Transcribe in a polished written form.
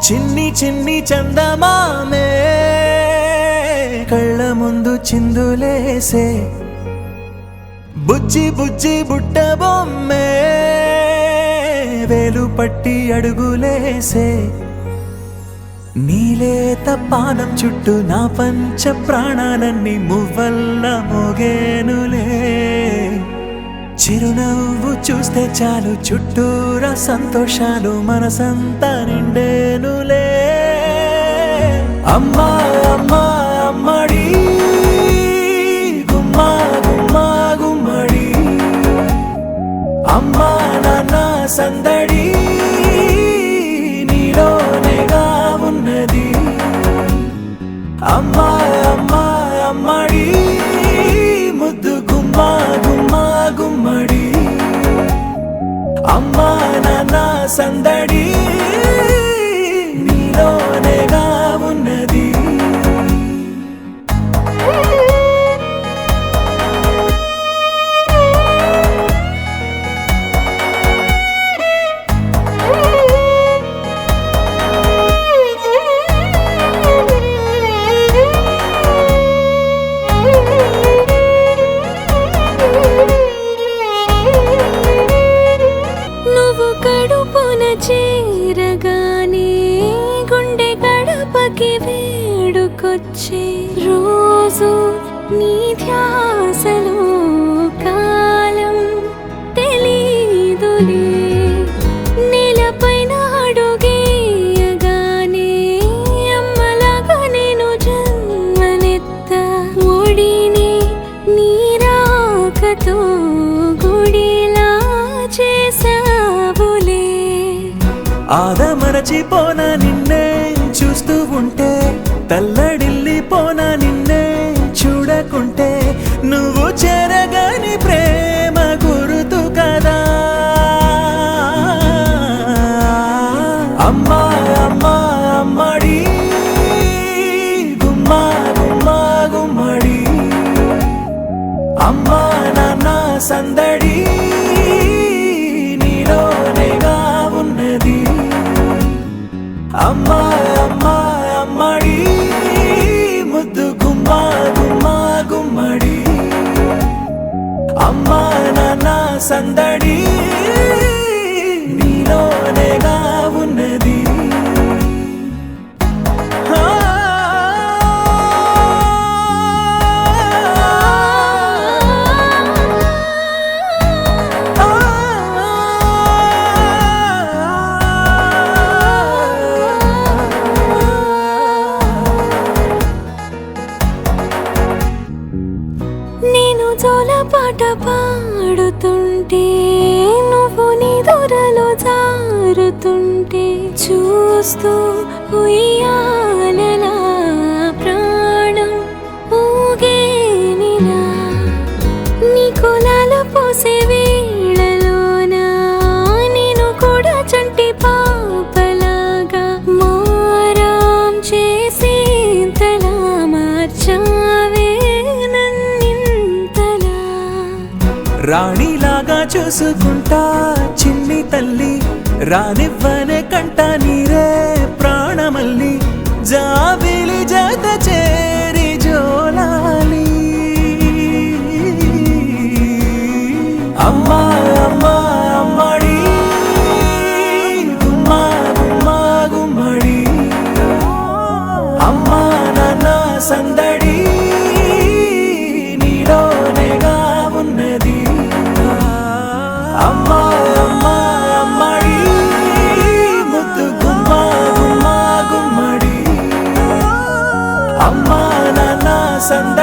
చిన్ని చిన్ని చందమామే కళ్ళ ముందు చిందులేసే బుజ్జి బుజ్జి బుట్ట బొమ్మే వేలు పట్టి అడుగులేసే నీలేత పానం చుట్టూ నా పంచ ప్రాణాలన్నీ మువ్వల్ల మోగేనులే చిరునవ్వు చూస్తే చాలు చుట్టూరా సంతోషాలు మనసంతా నిండేనులే అమ్మా అమ్మా అమ్మడి గుమ్మా గుమ్మా గుమ్మడి అమ్మా నాన్న సందడి నీలోనేగా ఉన్నది అమ్మా అమ్మా అమ్మడి ముద్దు గుమ్మా గుమ్మా గుమ్మడి అమ్మా నాన్న సందడి నీలోనేగా ఉన్నది చేరగానే గుండె గడపకి వేడుకొచ్చే రోజు నీ ధ్యాసలో కాలం తెలీదులే నేలపైన అడుగేయగానే అమ్మలాగా నేను జన్మనెత్త ఒడిని నీ రాకతో గుడిలా చేసావులే ఆదమరచిపోనా నిన్నే చూస్తూ ఉంటే తల్లడిల్లిపోనా నిన్నే చూడకుంటే నువ్వు చెరగని ప్రేమ గురుతు కదా అమ్మా అమ్మా అమ్మడి గుమ్మా గుమ్మా గుమ్మడి అమ్మా నాన్న సందడి నీలోనేగా ఉన్నది అమ్మా అమ్మా అమ్మడి ముద్దు గుమ్మా గుమ్మా గుమ్మడి అమ్మా నాన్న సందడి నీలోనేగా ఉన్నది నేను జోలపాట పాడుతుంటే నువ్వు నీ దొరలో జారుతుంటే చూస్తూ ఉయ్యాలలా ప్రాణం ఊగేనిలా నీ కులాల పోసే వేళలోన నేను కూడా చంటి పాపలాగా మారాం చేసేంతలా మార్చావే రాణిలాగా చూసుకుంటా చిన్ని తల్లి రానివ్వనే కంట నీరే ప్రాణమల్లి జాబిలి జత చేరి జోలాలి అమ్మా అమ్మా అమ్మడి గుమ్మా గుమ్మా గుమ్మడి అమ్మా నాన్న సందడి నీలోనేగా ఉన్నది అమ్మా అమ్మా అమ్మడి ముద్దు గుమ్మా గుమ్మా గుమ్మడి అమ్మా నాన్న సందడి